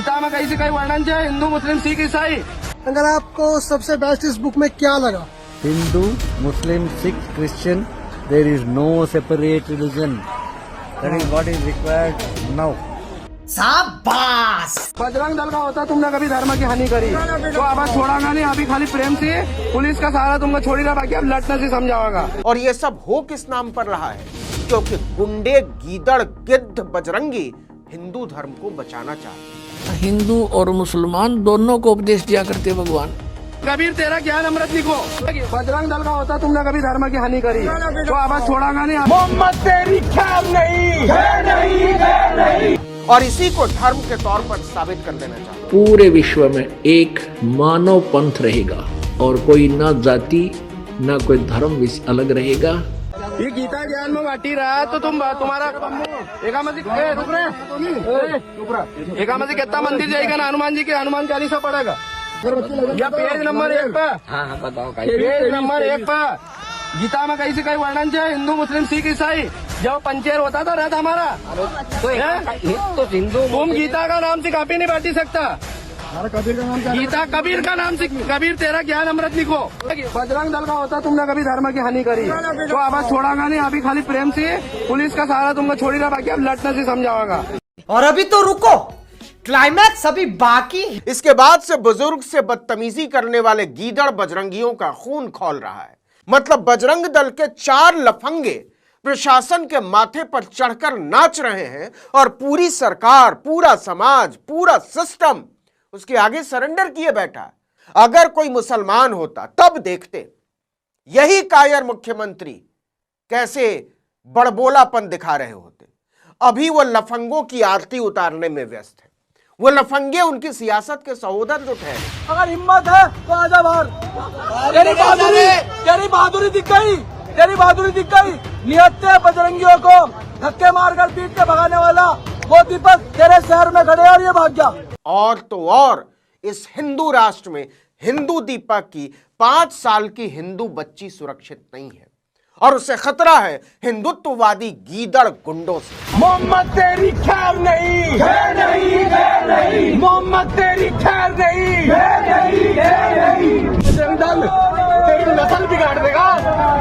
गीता में कहीं से कई वर्णन है हिंदू मुस्लिम सिख ईसाई। अगर आपको सबसे बेस्ट इस बुक में क्या लगा? Hindu, Muslim, Sikh, Christian, there is no separate religion. That is what is required now. शाबाश। बजरंग दल का होता तुमने कभी धर्म की हानि करी तो अब छोड़ागा नहीं, अभी खाली प्रेम से पुलिस का सहारा तुमको छोड़ेगा, बाकी अब लड़ने से समझाओगा। और ये सब हो किस नाम पर रहा है? क्योंकि गुंडे गीदड़ गिद्ध बजरंगी हिंदू धर्म को बचाना चाहते हैं। हिंदू और मुसलमान दोनों को उपदेश दिया करते भगवान। कबीर तेरा ज्ञान अमृत लिखो। बजरंग दल का होता तुमने कभी धर्म की हानि करी तो अब छोड़ागा नहीं। मोहम्मद तेरी खैर नहीं। और इसी को धर्म के तौर पर साबित कर देना चाहते हैं। पूरे विश्व में एक मानव पंथ रहेगा और कोई ना जाति ना कोई धर्म अलग रहेगा। ये गीता ज्ञान में बांटी रहा है तो तुम्हारा एकामसी कितना मंदिर जाएगा ना हनुमान जी के, हनुमान चालीसा पड़ेगा या पेज नंबर 1 पर। हाँ बताओ। पेज नंबर 1 पर गीता में कहीं से कई वर्णन है हिंदू मुस्लिम सिख ईसाई। जब पंचेर होता था रथ हमारा तो हिंदू, तुम गीता का नाम से काफी नहीं बांटी सकता। कबीर का नाम क्या? गीता कबीर का नाम से, कबीर तेरा ज्ञान अमृत लिखो। बजरंग दल का होता तुमने कभी धर्म की हानि करी तो अब छोड़ागा नहीं, अभी खाली प्रेम से पुलिस का सहारा तुमको छोड़ेगा, बाकी अब लड़ने से समझाओगा। और अभी तो रुको, क्लाइमैक्स अभी बाकी। इसके बाद से बुजुर्ग से बदतमीजी करने वाले गीदड़ बजरंगियों का खून खौल रहा है। मतलब बजरंग दल के 4 लफंगे प्रशासन के माथे पर चढ़कर नाच रहे हैं और पूरी सरकार, पूरा समाज, पूरा सिस्टम उसके आगे सरेंडर किए बैठा है। अगर कोई मुसलमान होता तब देखते यही कायर मुख्यमंत्री कैसे बड़बोलापन दिखा रहे होते। अभी वो लफंगों की आरती उतारने में व्यस्त है। वो लफंगे उनकी सियासत के सहोदर जो ठहरे। अगर हिम्मत है तो आजा बाहर। तेरी बहादुरी दिख गई। निहत्ते बजरंगियों को धक्के मारकर पीट के भगाने वाला वो दीपक तेरे शहर में खड़े और ये भाग गया। और तो और इस हिंदू राष्ट्र में हिंदू दीपक की 5 साल की हिंदू बच्ची सुरक्षित नहीं है और उसे खतरा है हिंदुत्ववादी गीदड़ गुंडों से। मोहम्मद तेरी खैर नहीं। मोहम्मद तेरी खैर नहीं। बजरंग दल तेरी नस्ल बिगाड़ देगा,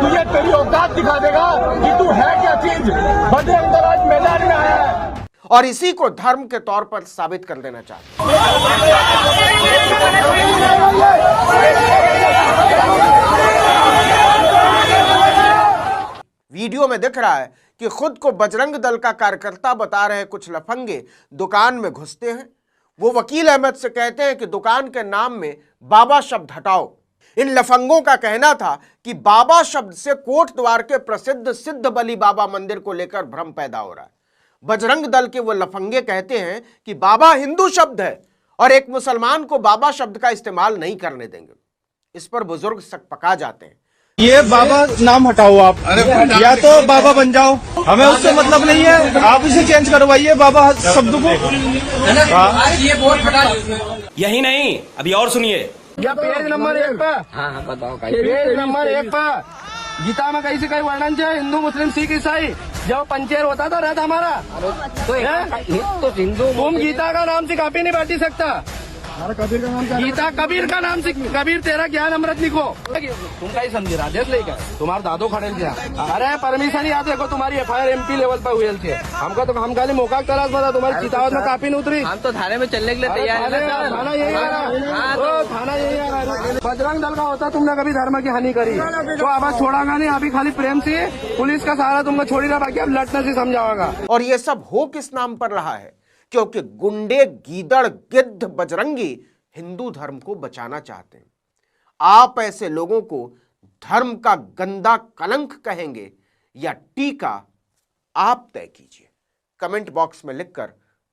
तुझे तेरी औकात दिखा देगा कि तू है क्या चीज। बजरंग दल आज मैदान में आया है और इसी को धर्म के तौर पर साबित कर देना चाहते हैं। वीडियो में दिख रहा है कि खुद को बजरंग दल का कार्यकर्ता बता रहे कुछ लफंगे दुकान में घुसते हैं। वो वकील अहमद से कहते हैं कि दुकान के नाम में बाबा शब्द हटाओ। इन लफंगों का कहना था कि बाबा शब्द से कोट द्वार के प्रसिद्ध सिद्ध बली बाबा मंदिर को लेकर भ्रम पैदा हो रहा है। बजरंग दल के वो लफंगे कहते हैं कि बाबा हिंदू शब्द है और एक मुसलमान को बाबा शब्द का इस्तेमाल नहीं करने देंगे। इस पर बुजुर्ग सकपका जाते हैं। ये बाबा नाम हटाओ आप, या तो बाबा बन जाओ, हमें उससे मतलब नहीं है। आप इसे चेंज करवाइए बाबा शब्द को। यही नहीं, अभी और सुनिए। या पेज नंबर 1 पर। हाँ बताओ। पेज नंबर 1 पर गीता में कहीं से कई वर्णन है हिंदू मुस्लिम सिख ईसाई। जब पंचेर होता था रथ हमारा तो हिंदू, तुम गीता का नाम से काफी नहीं बांटी सकता। कबीर का नाम क्या? गीता कबीर का नाम से, कबीर तेरा ज्ञान अमृत लिखो। तुम का ही समझे राजेश लेकर तुम्हारे दादो खड़े थे। अरे परमिशन याद देखो, तुम्हारी FIR MP लेवल पर हुई थी। हमका तो हम खाली मौका तलाश बता, तुम्हारी चितावत में काफी नहीं उतरी। हम तो थाने में चलने के लिए तैयार है। थाना यही आ रहा। बजरंग दल का होता तुमने कभी धर्म की हानि करी तो अब छोड़ागा नहीं, अभी खाली प्रेम से पुलिस का सहारा तुमको छोड़ेगा, बाकी अब लड़ने से समझाओगा। और ये सब हो किस नाम पर रहा है? क्योंकि गुंडे गीदड़ गिद्ध बजरंगी हिंदू धर्म को बचाना चाहते हैं। आप ऐसे लोगों को धर्म का गंदा कलंक कहेंगे या टीका, आप तय कीजिए। कमेंट बॉक्स में लिखकर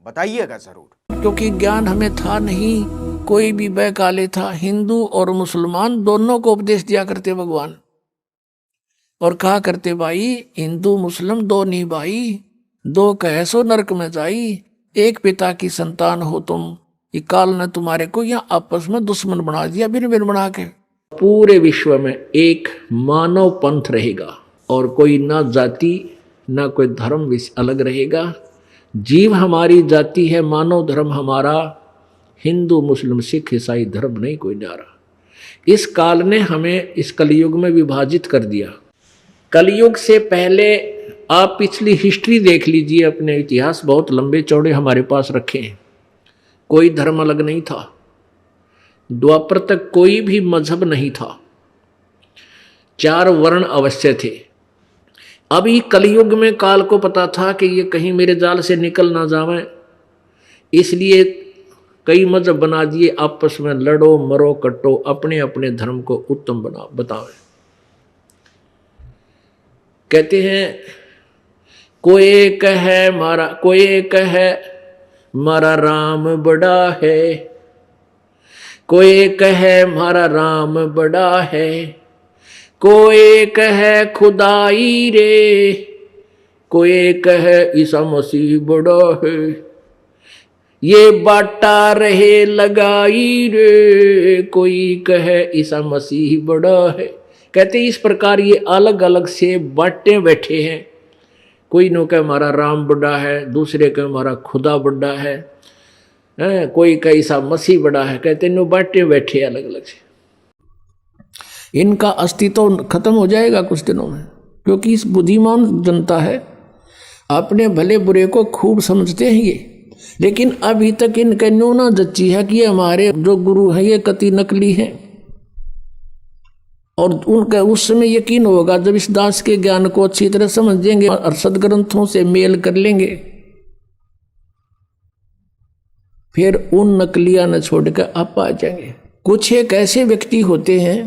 बताइएगा जरूर। क्योंकि ज्ञान हमें था नहीं, कोई भी बैकाले था। हिंदू और मुसलमान दोनों को उपदेश दिया करते भगवान और कहा करते भाई हिंदू मुस्लिम दो नहीं भाई, दो कहे सो नरक में जाई। एक पिता की संतान हो तुम, ये काल ने तुम्हारे को यहाँ आपस में दुश्मन बना दिया बिन बिन बना के। पूरे विश्व में एक मानव पंथ रहेगा और कोई ना जाति ना कोई धर्म अलग रहेगा। जीव हमारी जाति है, मानव धर्म हमारा, हिंदू मुस्लिम सिख ईसाई धर्म नहीं कोई न्यारा। इस काल ने हमें इस कलयुग में विभाजित कर दिया। कलयुग से पहले आप पिछली हिस्ट्री देख लीजिए, अपने इतिहास बहुत लंबे चौड़े हमारे पास रखे हैं। कोई धर्म अलग नहीं था, द्वापर तक कोई भी मजहब नहीं था, 4 वर्ण अवश्य थे। अभी कलयुग में काल को पता था कि ये कहीं मेरे जाल से निकल ना जावे, इसलिए कई मजहब बना दिए, आपस में लड़ो मरो कटो, अपने अपने धर्म को उत्तम बतावे। कहते हैं कोई एक है मारा राम बड़ा है, कोई एक है मारा राम बड़ा है, कोई एक है खुदाई रे, कोई एक है ईसा मसीह बड़ा है, ये बाटा रहे लगाई रे, कोई कहे ईसा मसीह बड़ा है। कहते इस प्रकार ये अलग अलग से बाटे बैठे हैं। कोई नो कहे हमारा राम बड़ा है, दूसरे कहे हमारा खुदा बड़ा है, कोई कहे ईसा मसीह बड़ा है। कहते नो बाटे बैठे अलग अलग से। इनका अस्तित्व खत्म हो जाएगा कुछ दिनों में, क्योंकि इस बुद्धिमान जनता है, अपने भले बुरे को खूब समझते हैं ये। लेकिन अभी तक इनके नो ना जच्ची है कि हमारे जो गुरु हैं ये कति नकली हैं, और उनका उस समय यकीन होगा जब इस दास के ज्ञान को अच्छी तरह समझेंगे और सदग्रंथों से मेल कर लेंगे, फिर उन नकलियां न छोड़कर आप आ जाएंगे। कुछ एक ऐसे व्यक्ति होते हैं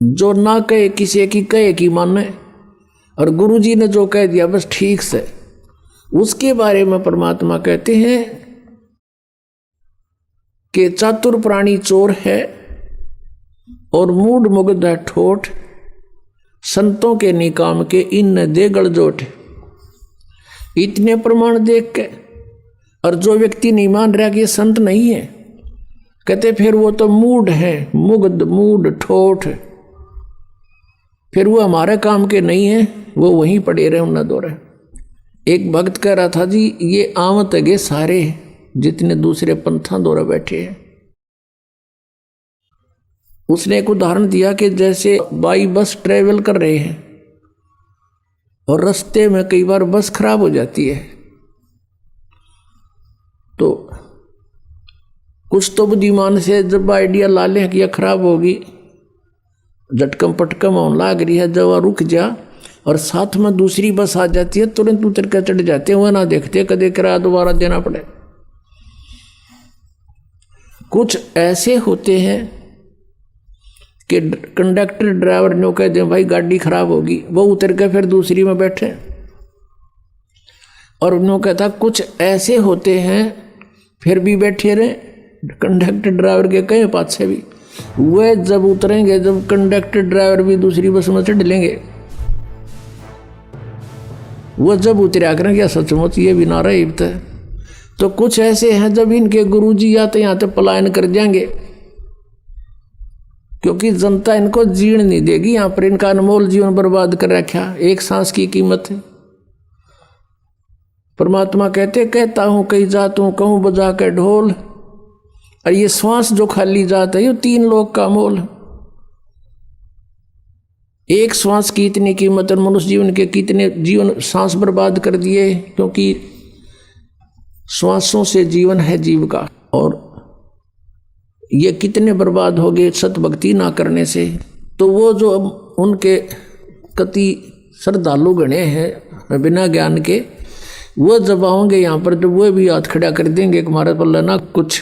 जो ना कहे किसी की कहे की माने, और गुरुजी ने जो कह दिया बस ठीक से, उसके बारे में परमात्मा कहते हैं कि चातुर प्राणी चोर है और मूड मुग्ध है ठोठ, संतों के निकाम के इन दे गलजोट। इतने प्रमाण देख के और जो व्यक्ति नहीं मान रहा कि ये संत नहीं है, कहते फिर वो तो मूड है, मुग्ध मूड ठोठ, फिर वो हमारे काम के नहीं है, वो वहीं पड़े रहे उन्ना दौरे। एक भक्त कह रहा था जी ये आवत है सारे जितने दूसरे पंथा दौरा बैठे हैं। उसने एक उदाहरण दिया कि जैसे बाई बस ट्रेवल कर रहे हैं और रास्ते में कई बार बस खराब हो जाती है, तो कुछ तो बुद्धिमान से जब आइडिया ला ले कि यह खराब होगी, झटकम पटकम होने लाग रही है, जब रुक जा और साथ में दूसरी बस आ जाती है, तुरंत उतर कर चढ़ जाते हैं, वह ना देखते कदे किराया दोबारा देना पड़े। कुछ ऐसे होते हैं कि कंडक्टर ड्राइवर ने कह दे भाई गाड़ी खराब होगी, वो उतर के फिर दूसरी में बैठे। और उन्होंने कहता कुछ ऐसे होते हैं फिर भी बैठे रहे, कंडक्टर ड्राइवर के कहे पाछे भी, वह जब उतरेंगे जब कंडक्टर ड्राइवर भी दूसरी बस में चढ़ लेंगे, वो जब उतरा करें क्या सचमुच ये भी नारा इब्त है। तो कुछ ऐसे हैं जब इनके गुरुजी आते यहाँ तक पलायन कर जाएंगे, क्योंकि जनता इनको जीण नहीं देगी। यहाँ पर इनका अनमोल जीवन बर्बाद कर रखा, एक सांस की कीमत है। परमात्मा कहते कहता हूँ कहीं जात हूँ कहूँ बजा के ढोल, और ये श्वास जो खाली जात है ये 3 लोग का मोल। एक श्वास की इतनी कीमत, और मनुष्य जीवन के कितने जीवन सांस बर्बाद कर दिए, क्योंकि श्वासों से जीवन है जीव का, और ये कितने बर्बाद हो गए सत भक्ति ना करने से। तो वो जो उनके कति श्रद्धालु गणे हैं बिना ज्ञान के, वो जब आओगे यहाँ पर तो वो भी हाथ खड़ा कर देंगे कि हमारे पल्ला ना कुछ,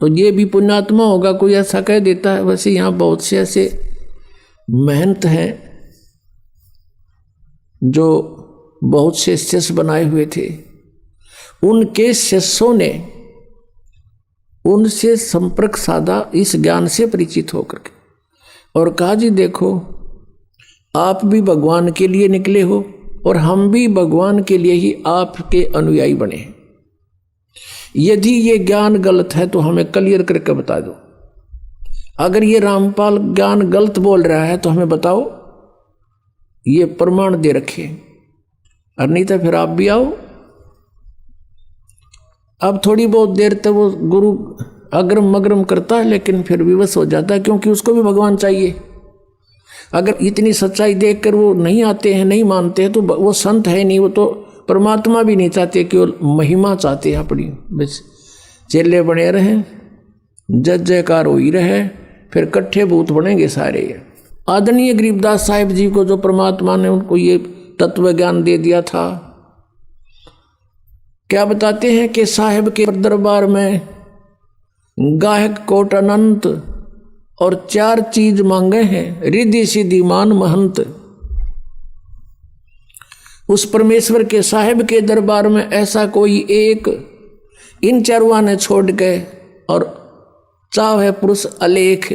तो ये भी पुण्यात्मा होगा कोई ऐसा कह देता है। वैसे यहाँ बहुत से ऐसे महंत हैं जो बहुत से शिष्य बनाए हुए थे, उनके शिष्यों ने उनसे संपर्क साधा इस ज्ञान से परिचित होकर के, और कहा जी देखो आप भी भगवान के लिए निकले हो और हम भी भगवान के लिए ही आपके अनुयायी बने हैं। यदि ये ज्ञान गलत है तो हमें क्लियर करके बता दो। अगर ये रामपाल ज्ञान गलत बोल रहा है तो हमें बताओ, ये प्रमाण दे रखे, और नहीं तो फिर आप भी आओ अब थोड़ी बहुत देर तक वो गुरु अग्रम मग्रम करता है, लेकिन फिर विवश हो जाता है, क्योंकि उसको भी भगवान चाहिए। अगर इतनी सच्चाई देखकर वो नहीं आते हैं, नहीं मानते हैं, तो वो संत है नहीं, वो तो परमात्मा भी नहीं चाहते, केवल महिमा चाहते हैं अपनी। बस चेले बने रहें, जय जयकार हो ही रहे, फिर कट्ठे भूत बनेंगे सारे। आदरणीय गरीबदास साहिब जी को जो परमात्मा ने उनको ये तत्व ज्ञान दे दिया था, क्या बताते हैं कि साहिब के दरबार में गायक कोट अनंत और 4 चीज मांगे हैं, रिद्धि सिद्धि मान महंत। उस परमेश्वर के साहिब के दरबार में ऐसा कोई एक इन चारों ने छोड़ के और चाव है पुरुष अलेख।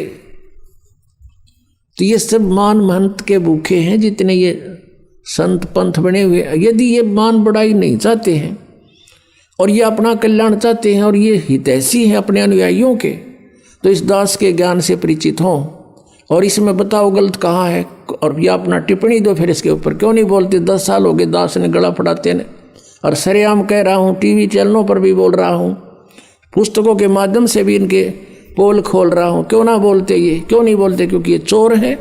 तो ये सब मान महंत के भूखे हैं जितने ये संत पंथ बने हुए। यदि ये मान बढ़ाई नहीं चाहते हैं और ये अपना कल्याण चाहते हैं और ये हितैषी हैं अपने अनुयायियों के, तो इस दास के ज्ञान से परिचित हों और इसमें बताओ गलत कहाँ है, और ये अपना टिप्पणी दो फिर इसके ऊपर। क्यों नहीं बोलते? 10 साल हो गए दास ने गला फड़ाते ने, और सरेआम कह रहा हूँ, टीवी चैनलों पर भी बोल रहा हूँ, पुस्तकों के माध्यम से भी इनके पोल खोल रहा हूँ। क्यों ना बोलते? ये क्यों नहीं बोलते? क्योंकि ये चोर है।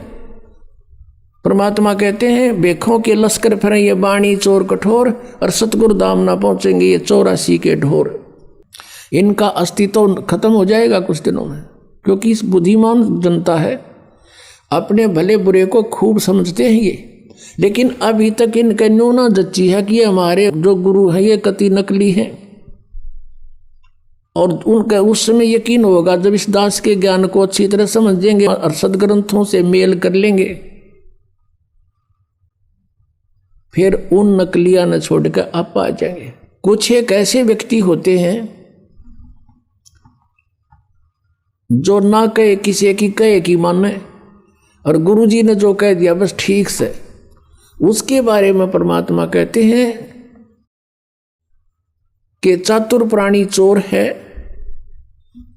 परमात्मा कहते हैं बेखों के लश्कर फिरें ये बाणी चोर कठोर, और सतगुरु धाम ना पहुंचेंगे ये 84 के ढोर। इनका अस्तित्व खत्म हो जाएगा कुछ दिनों में, क्योंकि इस बुद्धिमान जनता है, अपने भले बुरे को खूब समझते हैं ये, लेकिन अभी तक इनका न्यूना जच्ची है कि ये हमारे जो गुरु हैं ये कति नकली हैं। और उनका उस समय यकीन होगा जब इस दास के ज्ञान को अच्छी तरह समझेंगे और सदग्रंथों से मेल कर लेंगे, फिर उन नकलिया न छोड़कर आप आ जाएंगे। कुछ एक ऐसे व्यक्ति होते हैं जो ना कहे किसी की कहे की माने, और गुरुजी ने जो कह दिया बस ठीक से, उसके बारे में परमात्मा कहते हैं कि चातुर प्राणी चोर है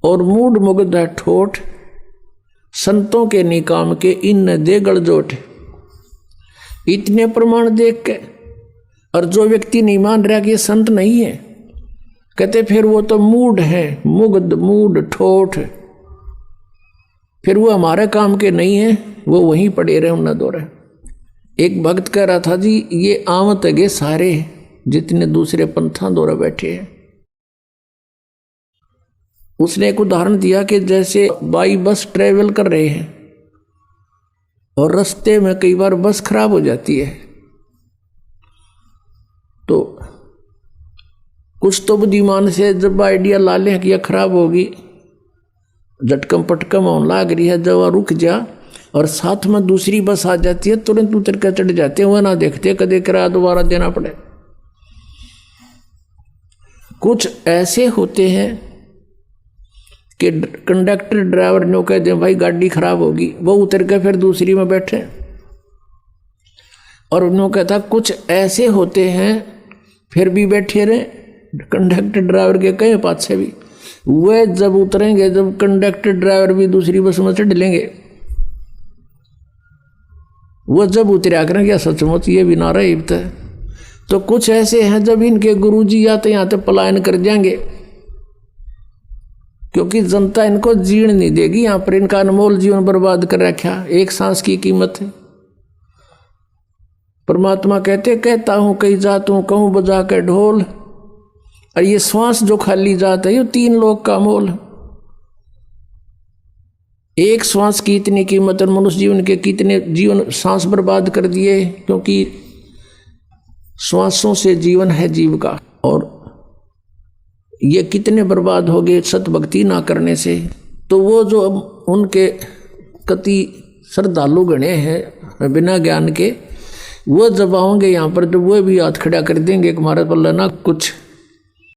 और मूड मुग्ध है ठोठ, संतों के निकाम के इन दे गड़जोट। इतने प्रमाण देख के और जो व्यक्ति नहीं मान रहा कि ये संत नहीं है, कहते फिर वो तो मूड है, मुग्ध मूड ठोठ, फिर वो हमारे काम के नहीं है, वो वहीं पड़े रहे उन्ना दो रहे। एक भक्त कह रहा था जी ये आवत है सारे जितने दूसरे पंथा दौरा बैठे हैं। उसने एक उदाहरण दिया कि जैसे बाई बस ट्रेवल कर रहे हैं और रास्ते में कई बार बस खराब हो जाती है, तो कुछ तो बुद्धिमान से जब आइडिया ला लें कि यह खराब होगी, झटकम पटकम होने लाग रही है, जब रुक जा और साथ में दूसरी बस आ जाती है, तुरंत उतर कर चढ़ जाते हैं, वह ना देखते कदे किराया दोबारा देना पड़े। कुछ ऐसे होते हैं कि कंडक्टर ड्राइवर ने कह दे भाई गाड़ी खराब होगी, वो उतर के फिर दूसरी में बैठे। और उन्होंने कहता कुछ ऐसे होते हैं फिर भी बैठे रहे, कंडक्टर ड्राइवर के कहे पाछे भी, वे जब उतरेंगे जब कंडक्टर ड्राइवर भी दूसरी बस में चढ़ लेंगे, वो जब उतरा करेंगे सचमुच ये भी ना रहे। तो कुछ ऐसे हैं जब इनके गुरुजी आते यहाँ तक पलायन कर जाएंगे, क्योंकि जनता इनको जीण नहीं देगी। यहाँ पर इनका अनमोल जीवन बर्बाद कर रखा, एक सांस की कीमत है। परमात्मा कहते कहता हूँ कई जातों कहूँ बजा के ढोल, और ये श्वास जो खाली जात है ये 3 लोग का मोल। एक श्वास की इतनी कीमत, और मनुष्य जीवन के कितने जीवन सांस बर्बाद कर दिए, क्योंकि श्वासों से जीवन है जीव का, और ये कितने बर्बाद हो गए सत भक्ति ना करने से। तो वो जो उनके कति श्रद्धालु गणे हैं बिना ज्ञान के, वो जब आओगे यहाँ पर तो वो भी हाथ खड़ा कर देंगे कि हमारे पल्ला ना कुछ